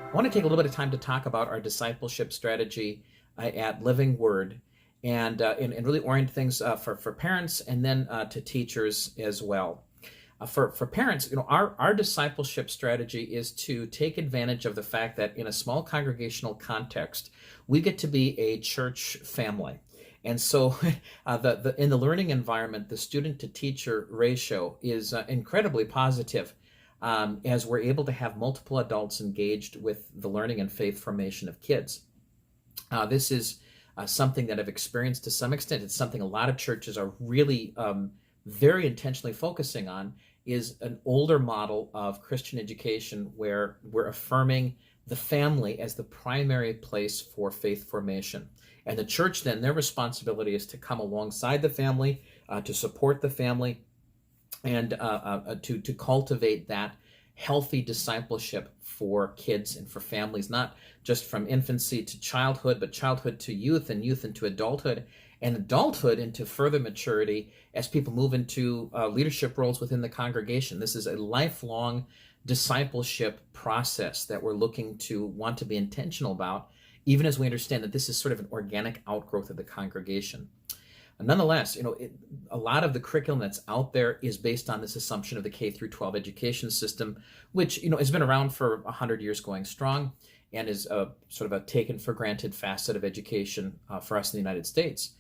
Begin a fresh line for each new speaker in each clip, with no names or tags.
I want to take a little bit of time to talk about our discipleship strategy at Living Word and really orient things for parents and then to teachers as well. For parents, our discipleship strategy is to take advantage of the fact that in a small congregational context, we get to be a church family. And so in the learning environment, the student to teacher ratio is incredibly positive as we're able to have multiple adults engaged with the learning and faith formation of kids. This is something that I've experienced to some extent. It's something a lot of churches are really very intentionally focusing on, is an older model of Christian education where we're affirming the family as the primary place for faith formation. And the church then, their responsibility is to come alongside the family, to support the family, and to cultivate that healthy discipleship for kids and for families, not just from infancy to childhood, but childhood to youth and youth into adulthood and adulthood into further maturity as people move into leadership roles within the congregation. This is a lifelong discipleship process that we're looking to want to be intentional about, even as we understand that this is sort of an organic outgrowth of the congregation. Nonetheless, a lot of the curriculum that's out there is based on this assumption of the K through 12 education system, which has been around for 100 years going strong and is sort of a taken for granted facet of education for us in the United States.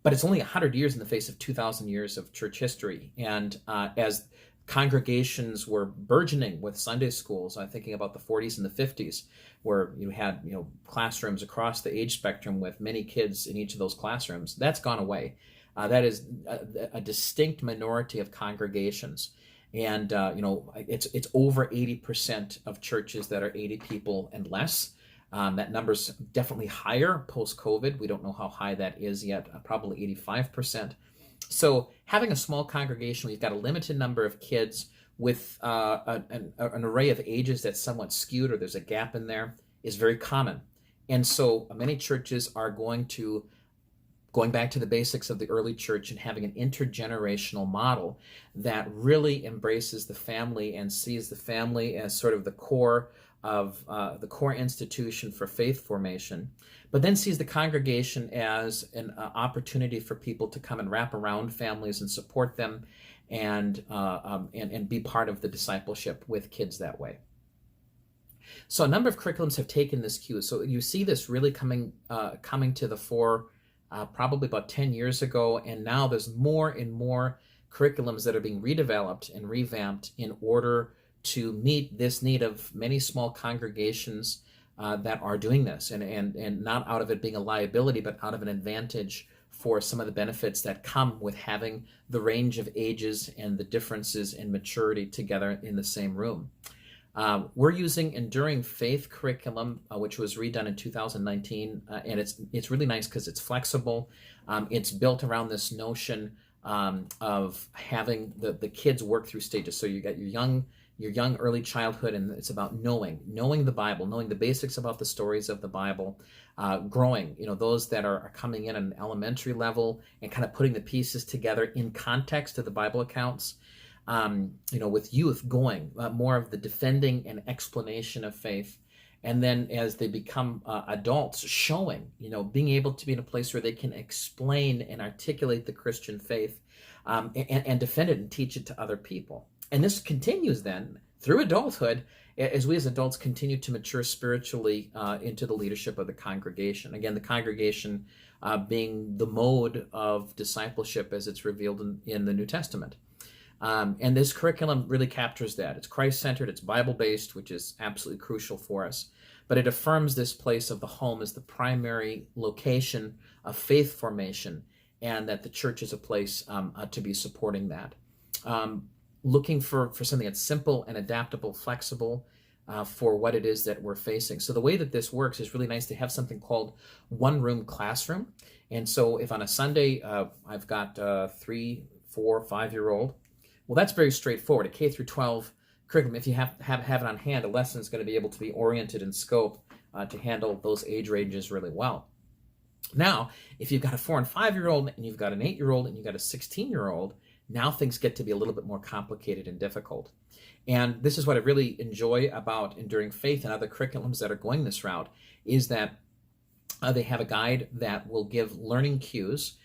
But it's only 100 years in the face of 2,000 years of church history. And as congregations were burgeoning with Sunday schools, I'm thinking about the 40s and the 50s, where you had classrooms across the age spectrum with many kids in each of those classrooms. That's gone away. That is a distinct minority of congregations. And it's over 80% of churches that are 80 people and less. That number's definitely higher post-COVID. We don't know how high that is yet, probably 85%. So having a small congregation where you've got a limited number of kids with an array of ages that's somewhat skewed or there's a gap in there is very common. And so many churches are going back to the basics of the early church and having an intergenerational model that really embraces the family and sees the family as sort of the core of the core institution for faith formation, but then sees the congregation as an opportunity for people to come and wrap around families and support them and be part of the discipleship with kids that way. So a number of curriculums have taken this cue. So you see this really coming to the fore probably about 10 years ago, and now there's more and more curriculums that are being redeveloped and revamped in order to meet this need of many small congregations that are doing this, and not out of it being a liability, but out of an advantage for some of the benefits that come with having the range of ages and the differences in maturity together in the same room. We're using Enduring Faith curriculum, which was redone in 2019, and it's really nice because it's flexible. It's built around this notion of having the kids work through stages. So you got your young early childhood, and it's about knowing the Bible, knowing the basics about the stories of the Bible, growing, those that are coming in at an elementary level and kind of putting the pieces together in context of the Bible accounts. With youth going more of the defending and explanation of faith. And then as they become adults, showing, being able to be in a place where they can explain and articulate the Christian faith and defend it and teach it to other people. And this continues then through adulthood as we as adults continue to mature spiritually into the leadership of the congregation. Again, the congregation being the mode of discipleship as it's revealed in the New Testament. And this curriculum really captures that. It's Christ-centered, it's Bible-based, which is absolutely crucial for us. But it affirms this place of the home as the primary location of faith formation, and that the church is a place to be supporting that. Looking for something that's simple and adaptable, flexible for what it is that we're facing. So the way that this works is really nice to have something called one-room classroom. And so if on a Sunday I've got 3, 4, 5-year-old, well, that's very straightforward. A K through 12 curriculum, if you have it on hand, a lesson is going to be able to be oriented in scope to handle those age ranges really well. Now, if you've got a 4 and 5-year-old and you've got an 8-year-old and you've got a 16-year-old, Now things get to be a little bit more complicated and difficult. And this is what I really enjoy about Enduring Faith and other curriculums that are going this route, is that they have a guide that will give learning cues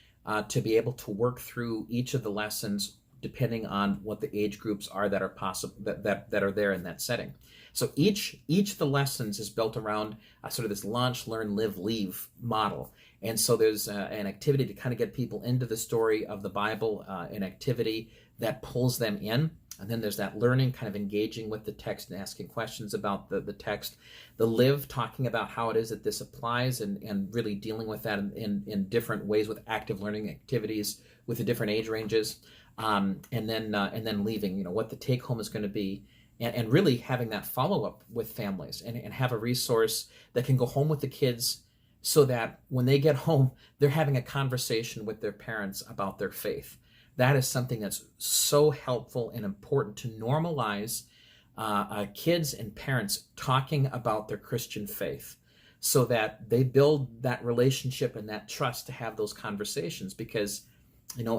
to be able to work through each of the lessons depending on what the age groups are that are possible that are there in that setting. So each of the lessons is built around sort of this launch, learn, live, leave model. And so there's an activity to kind of get people into the story of the Bible, an activity that pulls them in. And then there's that learning, kind of engaging with the text and asking questions about the text. The live, talking about how it is that this applies, and really dealing with that in different ways with active learning activities with the different age ranges. And then leaving, what the take home is going to be. And really having that follow-up with families and have a resource that can go home with the kids so that when they get home, they're having a conversation with their parents about their faith. That is something that's so helpful and important to normalize kids and parents talking about their Christian faith so that they build that relationship and that trust to have those conversations. Because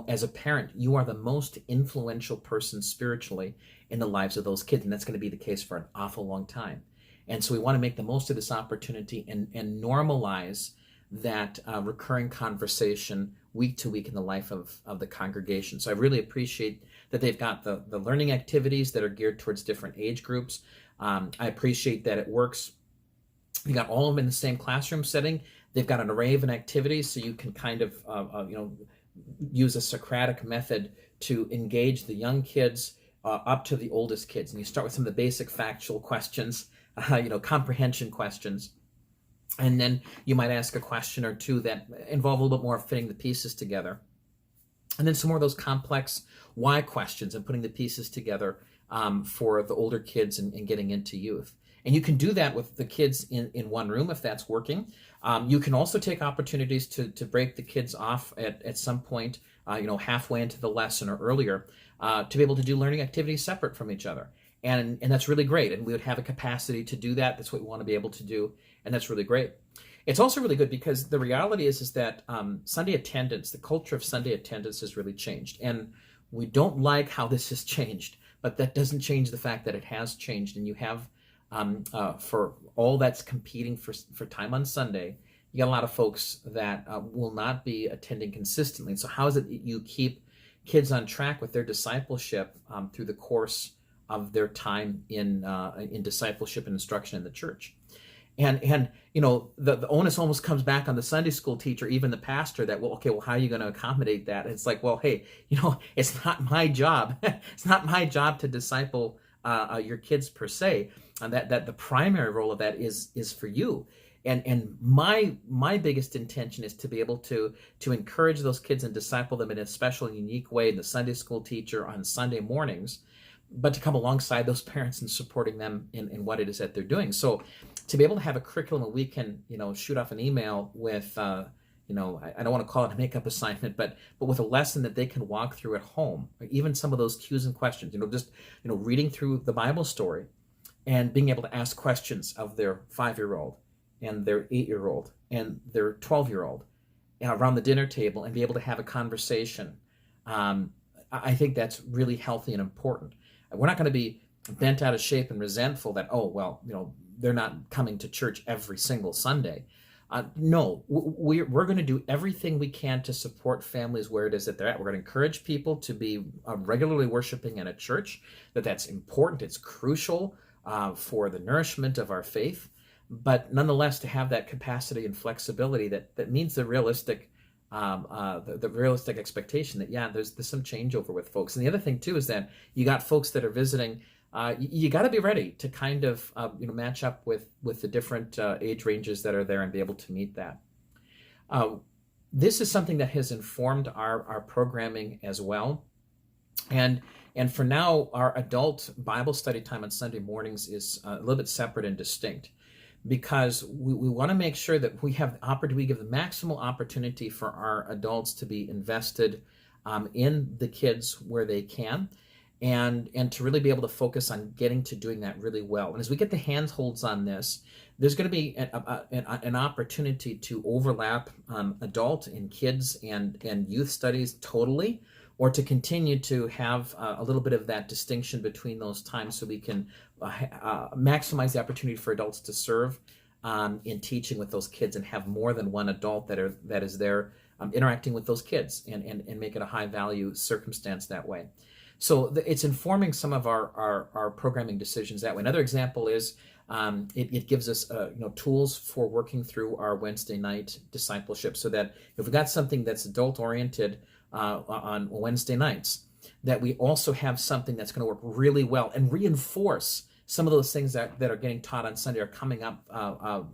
as a parent, you are the most influential person spiritually in the lives of those kids, and that's going to be the case for an awful long time. And so we want to make the most of this opportunity and normalize that recurring conversation week to week in the life of the congregation. So I really appreciate that they've got the learning activities that are geared towards different age groups. I appreciate that it works. You got all of them in the same classroom setting. They've got an array of activities, so you can kind of use a Socratic method to engage the young kids up to the oldest kids. And you start with some of the basic factual questions, comprehension questions. And then you might ask a question or two that involve a little bit more fitting the pieces together. And then some more of those complex why questions and putting the pieces together for the older kids and getting into youth. And you can do that with the kids in one room if that's working. You can also take opportunities to break the kids off at some point, halfway into the lesson or earlier, to be able to do learning activities separate from each other. And that's really great. And we would have a capacity to do that. That's what we want to be able to do. And that's really great. It's also really good because the reality is that Sunday attendance, the culture of Sunday attendance has really changed. And we don't like how this has changed, but that doesn't change the fact that it has changed. And you have, for all that's competing for time on Sunday, you got a lot of folks that will not be attending consistently. So how is it that you keep kids on track with their discipleship through the course of their time in discipleship and instruction in the church? And the onus almost comes back on the Sunday school teacher, even the pastor, that, well, how are you going to accommodate that? It's like, well, hey, it's not my job. It's not my job to disciple your kids per se. And that the primary role of that is for you. And my biggest intention is to be able to encourage those kids and disciple them in a special and unique way, the Sunday school teacher on Sunday mornings, but to come alongside those parents and supporting them in what it is that they're doing. So to be able to have a curriculum where we can, shoot off an email with, I don't want to call it a makeup assignment, but with a lesson that they can walk through at home, or even some of those cues and questions, reading through the Bible story and being able to ask questions of their 5-year-old and their 8-year-old and their 12-year-old around the dinner table and be able to have a conversation. I think that's really healthy and important. We're not going to be bent out of shape and resentful that, they're not coming to church every single Sunday. No, we're going to do everything we can to support families where it is that they're at. We're going to encourage people to be regularly worshiping in a church, that's important. It's crucial for the nourishment of our faith. But nonetheless, to have that capacity and flexibility that means the realistic expectation that, there's some changeover with folks. And the other thing, too, is that you got folks that are visiting. You got to be ready to kind of match up with the different age ranges that are there and be able to meet that. This is something that has informed our programming as well. And for now, our adult Bible study time on Sunday mornings is a little bit separate and distinct, because we want to make sure that we give the maximal opportunity for our adults to be invested in the kids where they can, and to really be able to focus on getting to doing that really well. And as we get the handholds on this, there's going to be an opportunity to overlap adult and kids and youth studies totally, or to continue to have a little bit of that distinction between those times so we can maximize the opportunity for adults to serve in teaching with those kids and have more than one adult that is there interacting with those kids and make it a high value circumstance that way. So it's informing some of our programming decisions that way. Another example is it gives us tools for working through our Wednesday night discipleship, so that if we've got something that's adult oriented on Wednesday nights, that we also have something that's going to work really well and reinforce some of those things that are getting taught on Sunday are coming up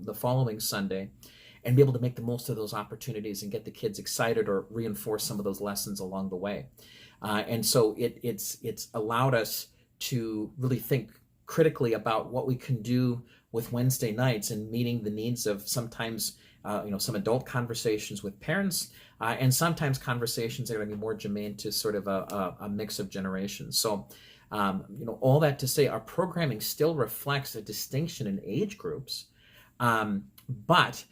the following Sunday, and be able to make the most of those opportunities and get the kids excited or reinforce some of those lessons along the way. And so it's allowed us to really think critically about what we can do with Wednesday nights and meeting the needs of sometimes some adult conversations with parents, and sometimes conversations that are going to be more germane to sort of a mix of generations. So all that to say, our programming still reflects a distinction in age groups, but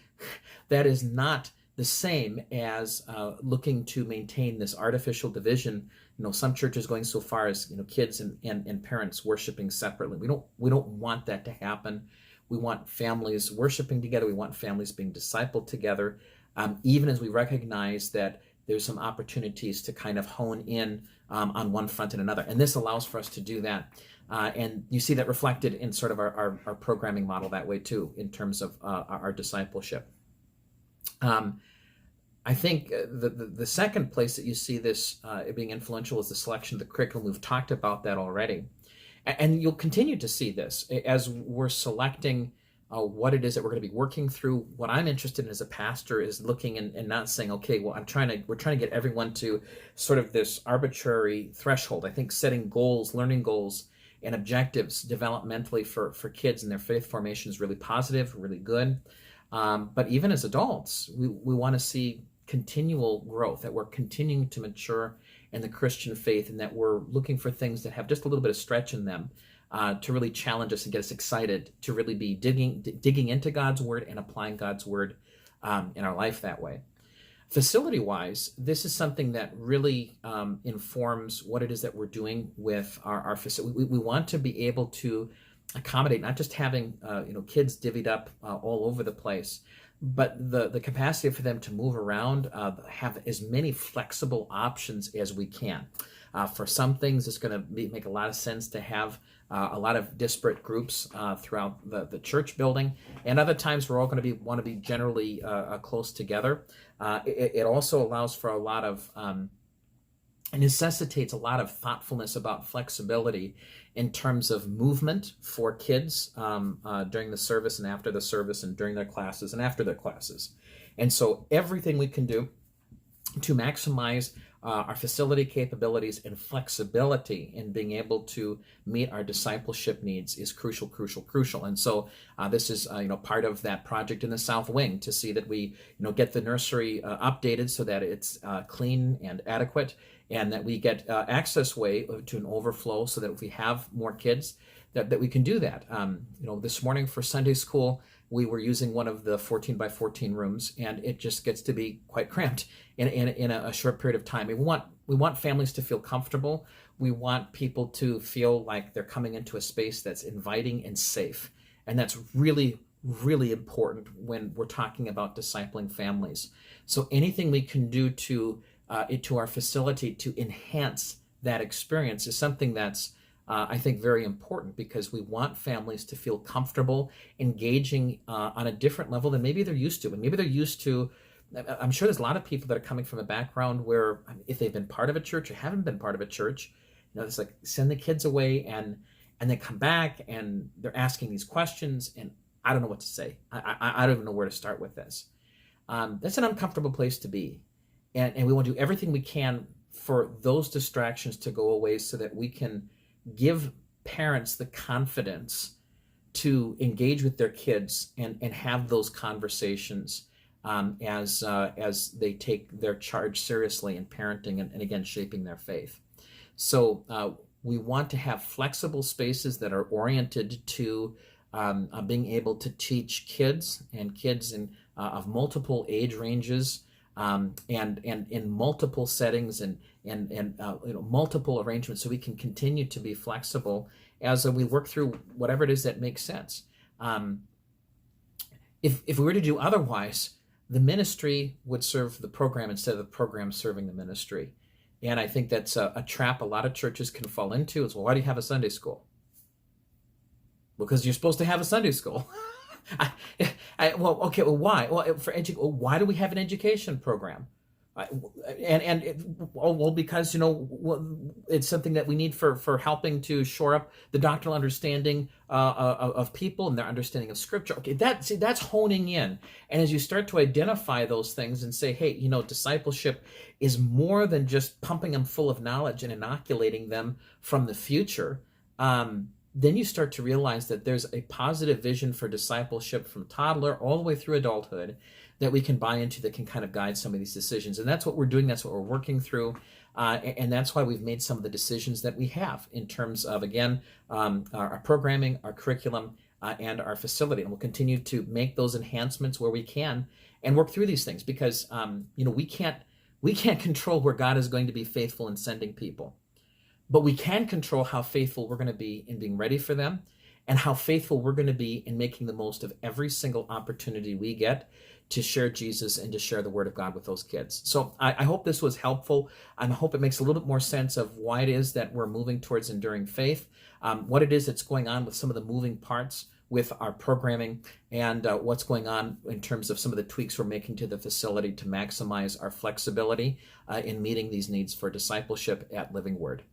that is not the same as looking to maintain this artificial division. Some churches going so far as kids and parents worshiping separately. We don't want that to happen. We want families worshiping together. We want families being discipled together, even as we recognize that there's some opportunities to kind of hone in on one front and another. And this allows for us to do that. And you see that reflected in sort of our programming model that way too, in terms of our discipleship. I think the second place that you see this being influential is the selection of the curriculum. We've talked about that already. And you'll continue to see this as we're selecting what it is that we're going to be working through. What I'm interested in as a pastor is looking and not saying, okay, well, we're trying to get everyone to sort of this arbitrary threshold. I think setting goals, learning goals, and objectives developmentally for kids and their faith formation is really positive, really good. But even as adults, we want to see continual growth, that we're continuing to mature in the Christian faith, and that we're looking for things that have just a little bit of stretch in them to really challenge us and get us excited to really be digging into God's word and applying God's word in our life that way. Facility-wise, this is something that really informs what it is that we're doing with our facility. We want to be able to accommodate not just having kids divvied up all over the place, but the capacity for them to move around, have as many flexible options as we can. For some things, it's going to make a lot of sense to have a lot of disparate groups throughout the church building, and other times we're all going to want to be generally close together. It also allows for a lot of necessitates a lot of thoughtfulness about flexibility in terms of movement for kids during the service and after the service, and during their classes and after their classes. And so everything we can do to maximize our facility capabilities and flexibility in being able to meet our discipleship needs is crucial. And so this is part of that project in the South Wing, to see that we get the nursery updated so that it's clean and adequate, and that we get access way to an overflow, so that if we have more kids, that we can do that. This morning for Sunday school, we were using one of the 14 by 14 rooms, and it just gets to be quite cramped in a short period of time. We want families to feel comfortable. We want people to feel like they're coming into a space that's inviting and safe. And that's really, really important when we're talking about discipling families. So anything we can do to our facility to enhance that experience is something that's I think very important, because we want families to feel comfortable engaging on a different level than maybe they're used to. And maybe they're used to, I'm sure there's a lot of people that are coming from a background where, if they've been part of a church or haven't been part of a church, it's like send the kids away and they come back and they're asking these questions, and I don't know what to say. I don't even know where to start with this. That's an uncomfortable place to be. And we want to do everything we can for those distractions to go away, so that we can give parents the confidence to engage with their kids and have those conversations as they take their charge seriously in parenting and again, shaping their faith. So we want to have flexible spaces that are oriented to being able to teach kids of multiple age ranges and in multiple settings and multiple arrangements, so we can continue to be flexible as we work through whatever it is that makes sense. If we were to do otherwise, the ministry would serve the program instead of the program serving the ministry. And I think that's a trap a lot of churches can fall into. Is, well, why do you have a Sunday school? Because you're supposed to have a Sunday school. Why? Why do we have an education program? Because it's something that we need for helping to shore up the doctrinal understanding of people and their understanding of Scripture. Okay, that's honing in. And as you start to identify those things and say, hey, discipleship is more than just pumping them full of knowledge and inoculating them from the future. Then you start to realize that there's a positive vision for discipleship from toddler all the way through adulthood that we can buy into, that can kind of guide some of these decisions. And that's what we're doing. That's what we're working through. And that's why we've made some of the decisions that we have in terms of, again, our programming, our curriculum, and our facility. And we'll continue to make those enhancements where we can and work through these things, because we can't control where God is going to be faithful in sending people. But we can control how faithful we're going to be in being ready for them, and how faithful we're going to be in making the most of every single opportunity we get to share Jesus and to share the Word of God with those kids. So I hope this was helpful. I hope it makes a little bit more sense of why it is that we're moving towards enduring faith, what it is that's going on with some of the moving parts with our programming, and what's going on in terms of some of the tweaks we're making to the facility to maximize our flexibility in meeting these needs for discipleship at Living Word.